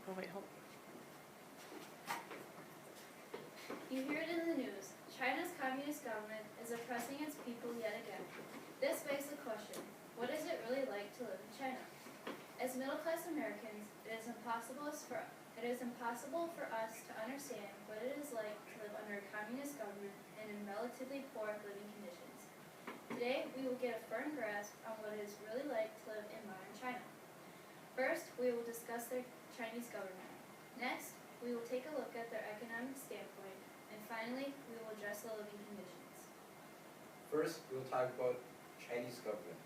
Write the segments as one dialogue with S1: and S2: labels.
S1: Oh wait, hold on.
S2: You hear it in the news. China's communist government is oppressing its people yet again. This begs the question, what is it really like to live in China? As middle-class Americans, it is impossible for us to understand what it is like to live under a communist government and in relatively poor living conditions. Today, we will get a firm grasp on what it is really like to live in modern China. First, we will discuss their Chinese government. Next, we will take a look at their economic standpoint. And finally, we will address the living conditions.
S3: First, we will talk about Chinese government.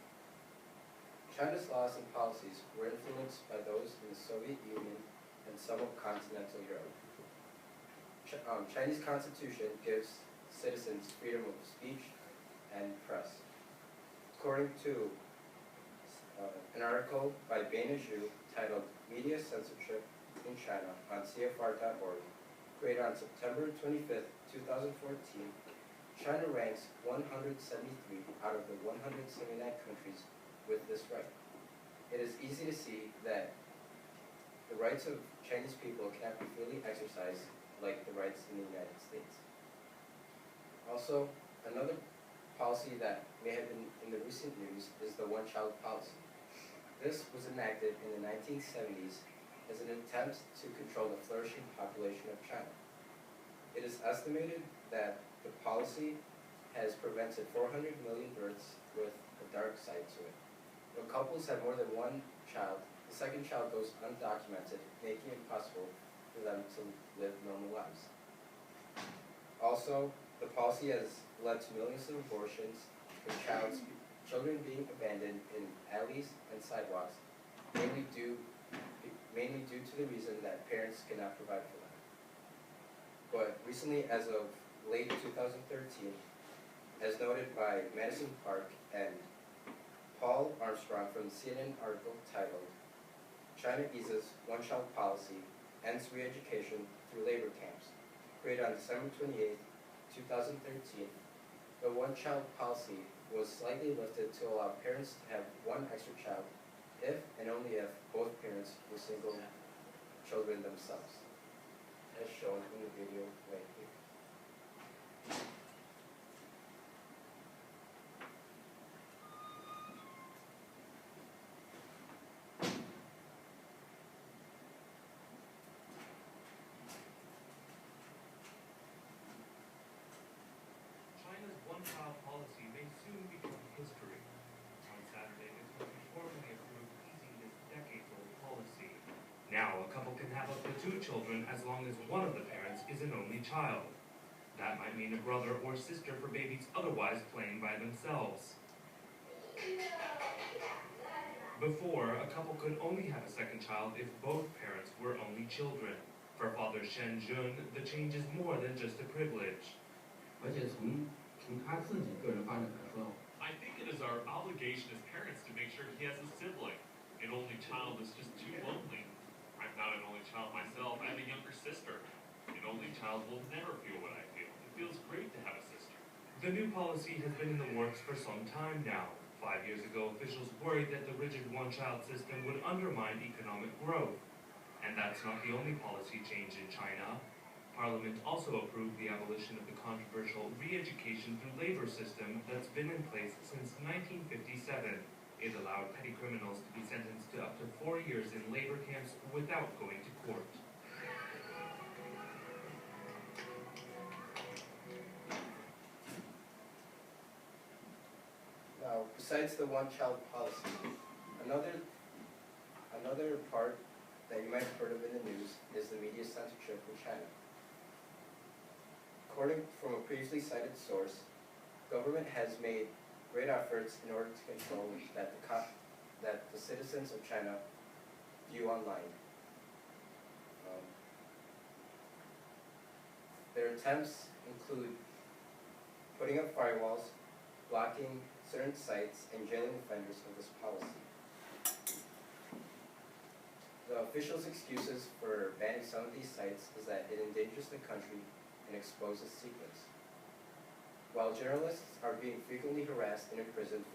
S3: China's laws and policies were influenced by those in the Soviet Union and some of continental Europe. Chinese constitution gives citizens freedom of speech and press. According to an article by Baina Zhu titled Media Censorship in China on CFR.org, created on September 25th, 2014, China ranks 173 out of the 179 countries with this right. It is easy to see that the rights of Chinese people cannot be freely exercised like the rights in the United States. Also, another policy that may have been in the recent news is the one-child policy. This was enacted in the 1970s as an attempt to control the flourishing population of China. It is estimated that the policy has prevented 400 million births with a dark side to it. When couples have more than one child, the second child goes undocumented, making it impossible for them to live normal lives. Also, the policy has led to millions of abortions and children being abandoned in alleys and sidewalks, mainly due to the reason that parents cannot provide for them. But recently, as of late 2013, as noted by Madison Park and Paul Armstrong from the CNN article titled, China Eases One-Child Policy, Ends Re-Education Through Labor Camps, created on December 28, 2013, the one-child policy was slightly lifted to allow parents to have one extra child if and only if both parents were single children themselves, as shown in the video right here.
S4: China's one-child policy may soon become history. On Saturday, the country formally approved easing this decades-old policy. Now, a couple can have up to 2 children as long as one of the parents is an only child. That might mean a brother or sister for babies otherwise playing by themselves. Before, a couple could only have a second child if both parents were only children. For Father Shen Jun, the change is more than just a privilege.
S5: 而且从他自己个人发展来说，
S6: I think it is our obligation as parents to make sure he has a sibling. An only child is just too lonely. I'm not an only child myself. I have a younger sister. An only child will never feel what I feel. It feels great to have a sister.
S4: The new policy has been in the works for some time now. 5 years ago, officials worried that the rigid one-child system would undermine economic growth. And that's not the only policy change in China. Parliament also approved the abolition of the controversial re-education through labor system that's been in place since 1957. It allowed petty criminals to be sentenced to up to 4 years in labor camps without going to court.
S3: Now, besides the one-child policy, another part that you might have heard of in the news is the media censorship in China. According from a previously cited source, government has made great efforts in order to control that the citizens of China view online. Their attempts include putting up firewalls, blocking certain sites, and jailing offenders of this policy. The officials' excuses for banning some of these sites is that it endangers the country and exposes secrets. While journalists are being frequently harassed and imprisoned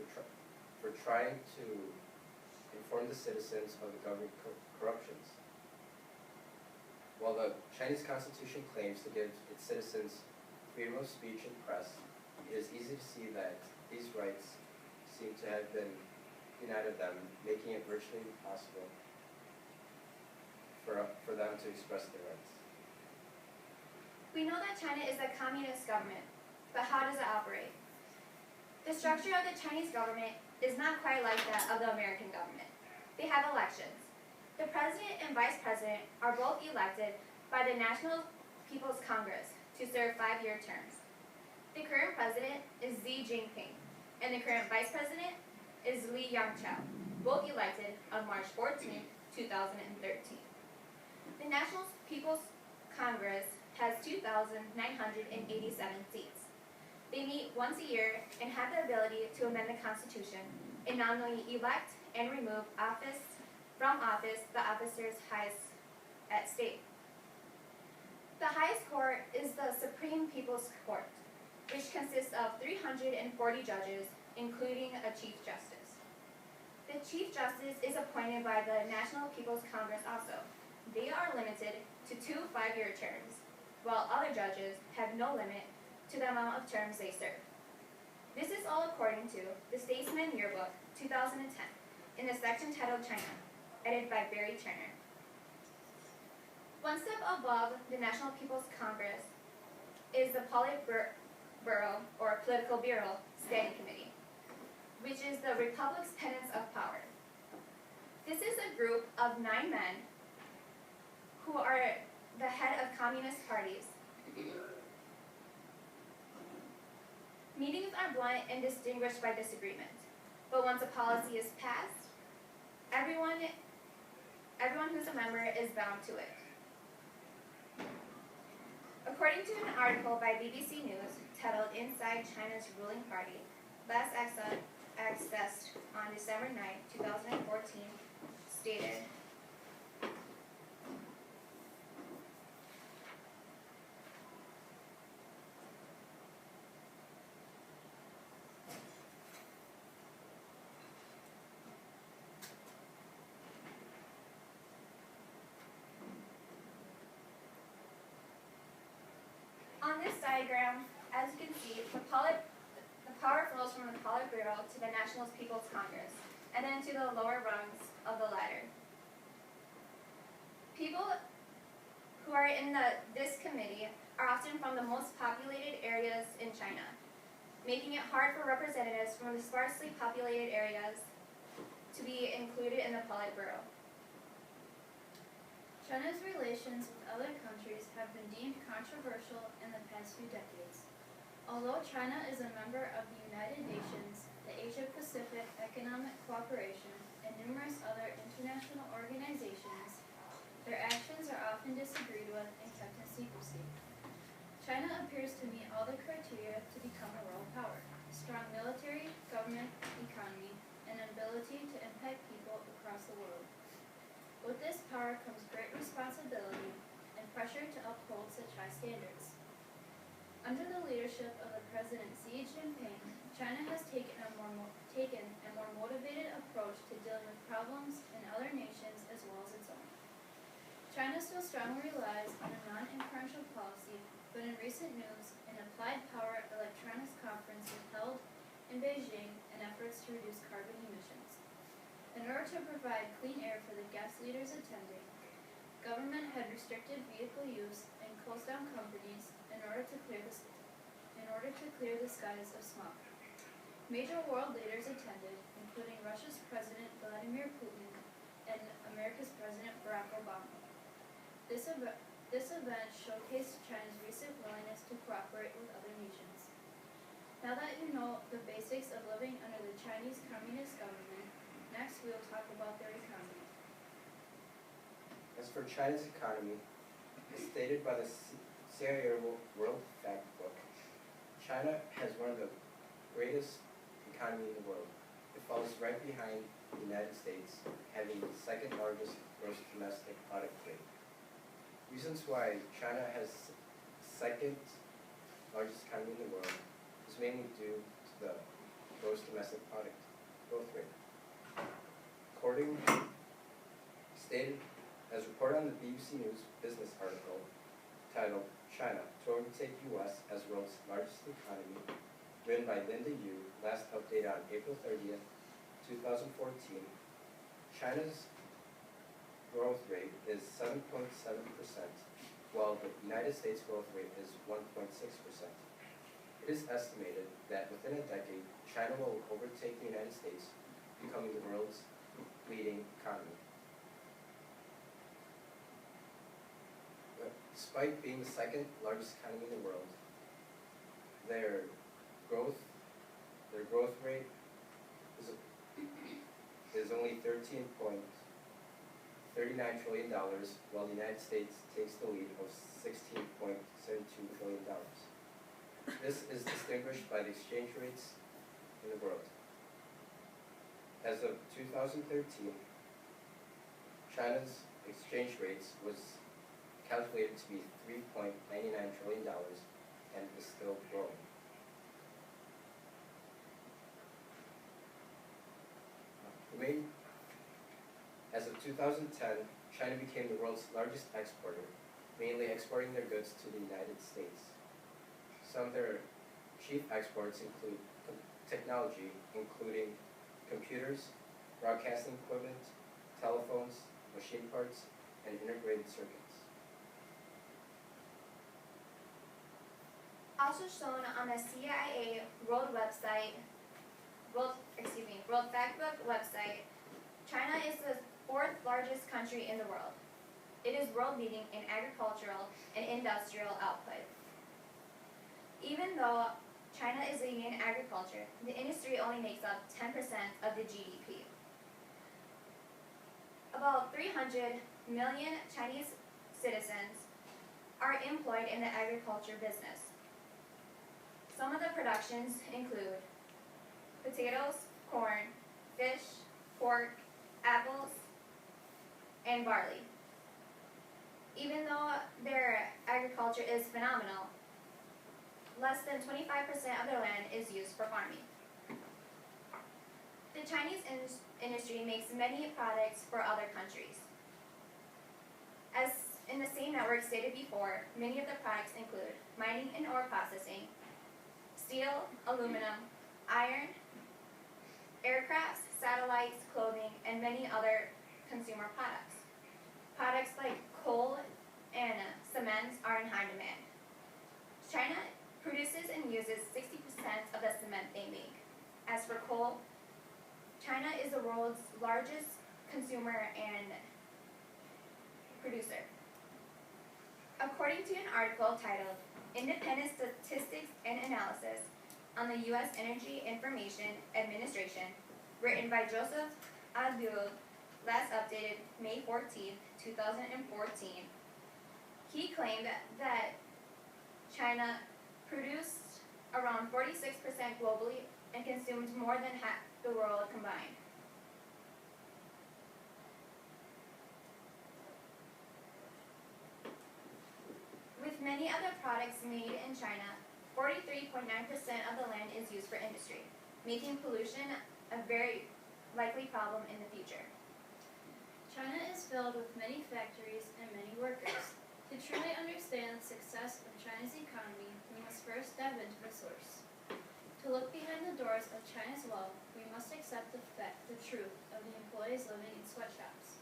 S3: for trying to inform the citizens of the government corruptions. While the Chinese Constitution claims to give its citizens freedom of speech and press, it is easy to see that these rights seem to have been denied of them, making it virtually impossible for them to express their rights.
S1: We know that China is a communist government, but how does it operate? The structure of the Chinese government is not quite like that of the American government. They have elections. The president and vice president are both elected by the National People's Congress to serve 5-year terms. The current president is Xi Jinping, and the current vice president is Li Yangchao, both elected on March 14, 2013. The National People's Congress has 2,987 seats. They meet once a year and have the ability to amend the Constitution and not only elect and remove from office the officers highest at stake. The highest court is the Supreme People's Court, which consists of 340 judges, including a Chief Justice. The Chief Justice is appointed by the National People's Congress also. They are limited to 2 5-year terms, while other judges have no limit to the amount of terms they serve. This is all according to the Statesman Yearbook 2010 in the section titled China, edited by Barry Turner. One step above the National People's Congress is the Politburo, or Political Bureau, Standing Committee, which is the Republic's tenets of power. This is a group of 9 men who are the head of communist parties. Meetings are blunt and distinguished by disagreement, but once a policy is passed, everyone who's a member is bound to it. According to an article by BBC News titled Inside China's Ruling Party, last accessed on December 9, 2014, stated, on this diagram, as you can see, the power flows from the Politburo to the National People's Congress, and then to the lower rungs of the ladder. People who are in this committee are often from the most populated areas in China, making it hard for representatives from the sparsely populated areas to be included in the Politburo.
S2: China's relations with other countries have been deemed controversial in the past few decades. Although China is a member of the United Nations, the Asia-Pacific Economic Cooperation, and numerous other international organizations, their actions are often disagreed with and kept in secrecy. China appears to meet all the criteria to become a world power: strong military, government, economy, and an ability to impact people across the world. With this power comes great responsibility and pressure to uphold such high standards. Under the leadership of the President Xi Jinping, China has taken a more motivated approach to dealing with problems in other nations as well as its own. China still strongly relies on a non-inferential policy, but in recent news, an applied power electronics conference was held in Beijing in efforts to reduce carbon emissions. In order to provide clean air for the guest leaders attending, government had restricted vehicle use and closed down companies in order to clear the skies of smoke. Major world leaders attended, including Russia's President Vladimir Putin and America's President Barack Obama. This event showcased China's recent willingness to cooperate with other nations. Now that you know the basics of living under the Chinese Communist government, next we will talk about their economy.
S3: As for China's economy, as stated by the CIA World Factbook, China has one of the greatest economy in the world. It falls right behind the United States, having the second largest gross domestic product rate. Reasons why China has second largest economy in the world is mainly due to the gross domestic product growth rate. Stated As reported on the BBC News business article titled China to Overtake U.S. as World's Largest Economy, written by Linda Yu, last updated on April 30th, 2014, China's growth rate is 7.7%, while the United States growth rate is 1.6%. It is estimated that within a decade, China will overtake the United States, becoming the world's leading economy. Despite being the second largest economy in the world, their growth rate is only $13.39 trillion, while the United States takes the lead of $16.72 trillion. This is distinguished by the exchange rates in the world. As of 2013, China's exchange rates was calculated to be $3.99 trillion and is still growing. As of 2010, China became the world's largest exporter, mainly exporting their goods to the United States. Some of their chief exports include technology, including computers, broadcasting equipment, telephones, machine parts, and integrated circuits.
S1: Also shown on the CIA World Factbook website, China is the fourth largest country in the world. It is world leading in agricultural and industrial output. Even though China is leading in agriculture, the industry only makes up 10% of the GDP. About 300 million Chinese citizens are employed in the agriculture business. Some of the productions include potatoes, corn, fish, pork, apples, and barley. Even though their agriculture is phenomenal, less than 25% of their land is used for farming. The Chinese industry makes many products for other countries. As in the same network stated before, many of the products include mining and ore processing, steel, aluminum, iron, aircrafts, satellites, clothing, and many other consumer products. Products like coal and cement are in high demand. China produces and uses 60% of the cement they make. As for coal, China is the world's largest consumer and producer. According to an article titled Independent Statistics and Analysis on the U.S. Energy Information Administration, written by Joseph Abdul, last updated May 14, 2014, he claimed that China produced around 46% globally and consumed more than half the world combined. With many other products made in China, 43.9% of the land is used for industry, making pollution a very likely problem in the future.
S2: China is filled with many factories and many workers. To truly understand the success of China's economy, we must first dive into the source. To look behind the doors of China's wealth, we must accept the truth of the employees living in sweatshops.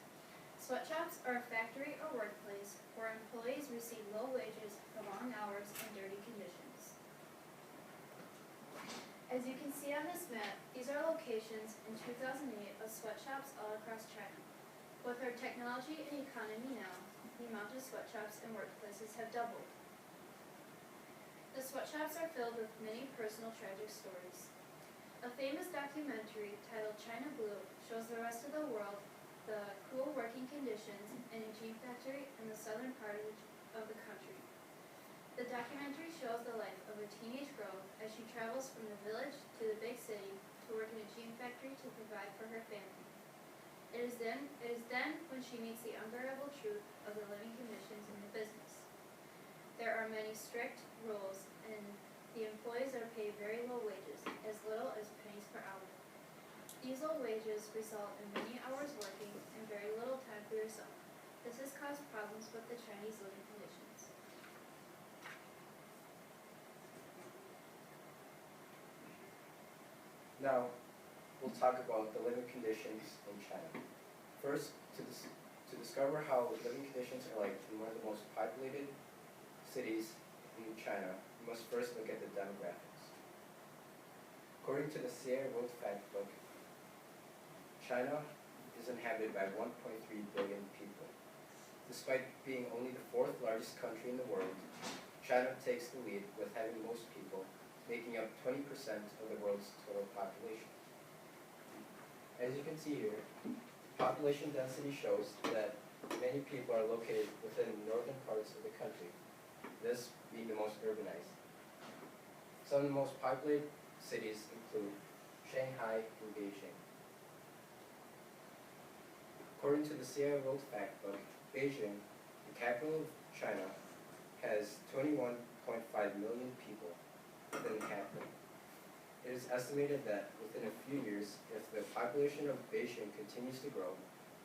S2: Sweatshops are a factory or workplace where employees receive low wages for long hours and dirty conditions. As you can see on this map, these are locations in 2008 of sweatshops all across China. With our technology and economy now, the amount of sweatshops and workplaces have doubled. The sweatshops are filled with many personal tragic stories. A famous documentary titled China Blue shows the rest of the world the cruel working conditions in a jean factory in the southern part of the country. The documentary shows the life of a teenage girl as she travels from the village to the big city to work in a jean factory to provide for her family. It is then when she meets the unbearable truth of the living conditions in the business. There are many strict rules, and the employees are paid very low wages, as little as pennies per hour. These low wages result in many hours working and very little time for yourself. This has caused problems with the Chinese living conditions.
S3: Now, we'll talk about the living conditions in China. First, to discover how living conditions are like in one of the most populated cities in China, we must first look at the demographics. According to the Sierra World Factbook, China is inhabited by 1.3 billion people. Despite being only the fourth largest country in the world, China takes the lead with having most people, making up 20% of the world's total population. As you can see here, population density shows that many people are located within northern parts of the country, this being the most urbanized. Some of the most populated cities include Shanghai and Beijing. According to the Sierra World Factbook, Beijing, the capital of China, has 21.5 million people that inhabit. It is estimated that within a few years, if the population of Beijing continues to grow,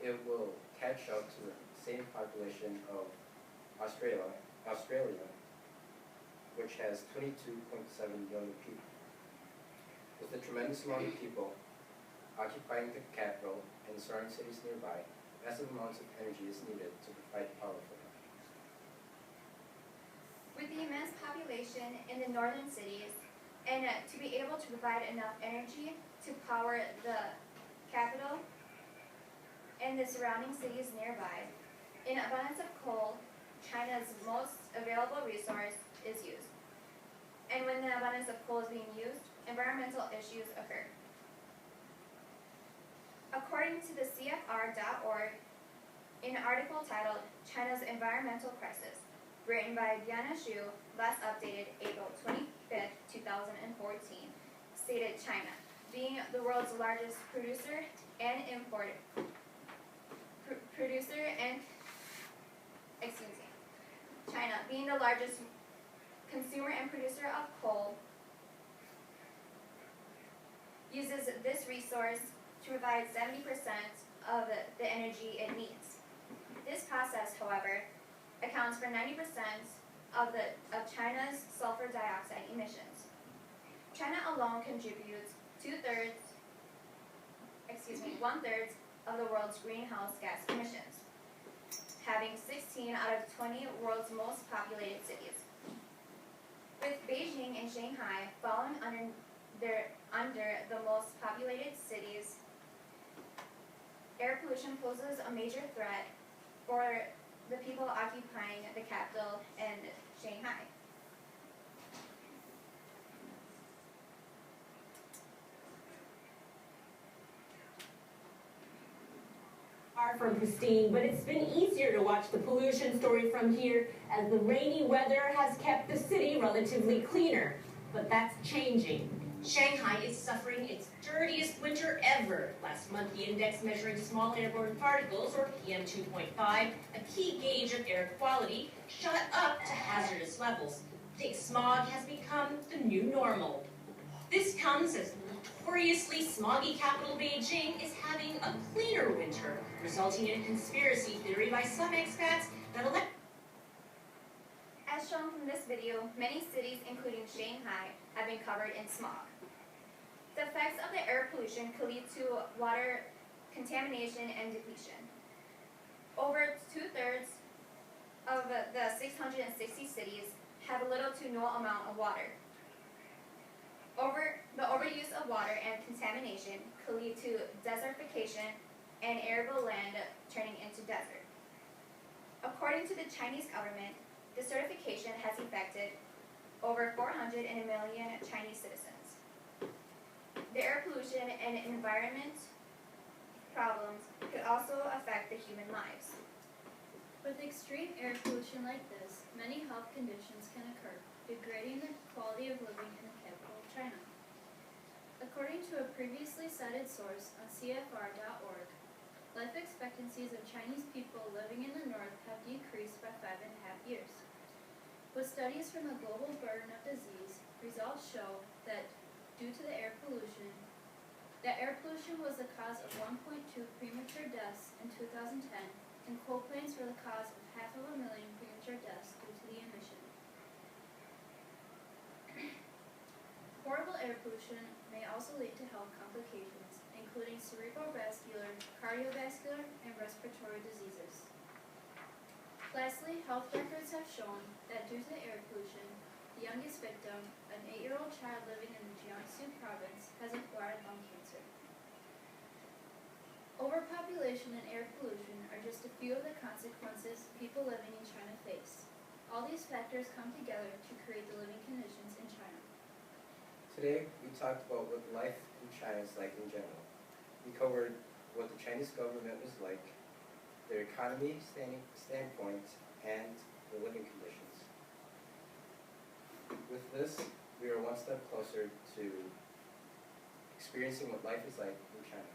S3: it will catch up to the same population of Australia, which has 22.7 million people. With the tremendous amount of people occupying the capital and surrounding cities nearby, massive amounts of energy is needed to provide power for them.
S1: With the immense population in the northern cities, and to be able to provide enough energy to power the capital and the surrounding cities nearby, an abundance of coal, China's most available resource, is used. And when the abundance of coal is being used, environmental issues occur. According to the CFR.org, an article titled China's Environmental Crisis, written by Diana Xu, last updated April 25th, 2014, stated China, being the world's largest producer and China being the largest consumer and producer of coal, uses this resource to provide 70% of the energy it needs. This process, however, accounts for 90% of China's sulfur dioxide emissions. China alone contributes one-third of the world's greenhouse gas emissions, having 16 out of 20 world's most populated cities. With Beijing and Shanghai falling under the most populated cities, air pollution poses a major threat for the people occupying the capital and Shanghai.
S7: Far from pristine, but it's been easier to watch the pollution story from here as the rainy weather has kept the city relatively cleaner. But that's changing. Shanghai is suffering its dirtiest winter ever. Last month, the index measuring small airborne particles, or PM 2.5, a key gauge of air quality, shot up to hazardous levels. Thick smog has become the new normal. This comes as notoriously smoggy capital Beijing is having a cleaner winter, resulting in a conspiracy theory by some expats that
S1: As shown from this video, many cities, including Shanghai, have been covered in smog. The effects of the air pollution could lead to water contamination and depletion. Over 2/3 of the 660 cities have little to no amount of water. The overuse of water and contamination could lead to desertification and arable land turning into desert. According to the Chinese government, desertification has affected over 400 million Chinese citizens. The air pollution and environment problems could also affect the human lives.
S2: With extreme air pollution like this, many health conditions can occur, degrading the quality of living in the capital of China. According to a previously cited source on CFR.org, life expectancies of Chinese people living in the north have decreased by 5.5 years. With studies from the global burden of disease, results show that due to the air pollution was the cause of 1.2 premature deaths in 2010 and coal plants were the cause of 500,000 premature deaths due to the emission. Horrible air pollution may also lead to health complications, including cerebrovascular, cardiovascular, and respiratory diseases. Lastly, health records have shown that due to air pollution, the youngest victim, an 8-year-old child living in the Jiangsu province, has acquired lung cancer. Overpopulation and air pollution are just a few of the consequences people living in China face. All these factors come together to create the living conditions in China.
S3: Today, we talked about what life in China is like in general. We covered what the Chinese government was like, their economy standpoint, and the living conditions. With this, we are one step closer to experiencing what life is like in China.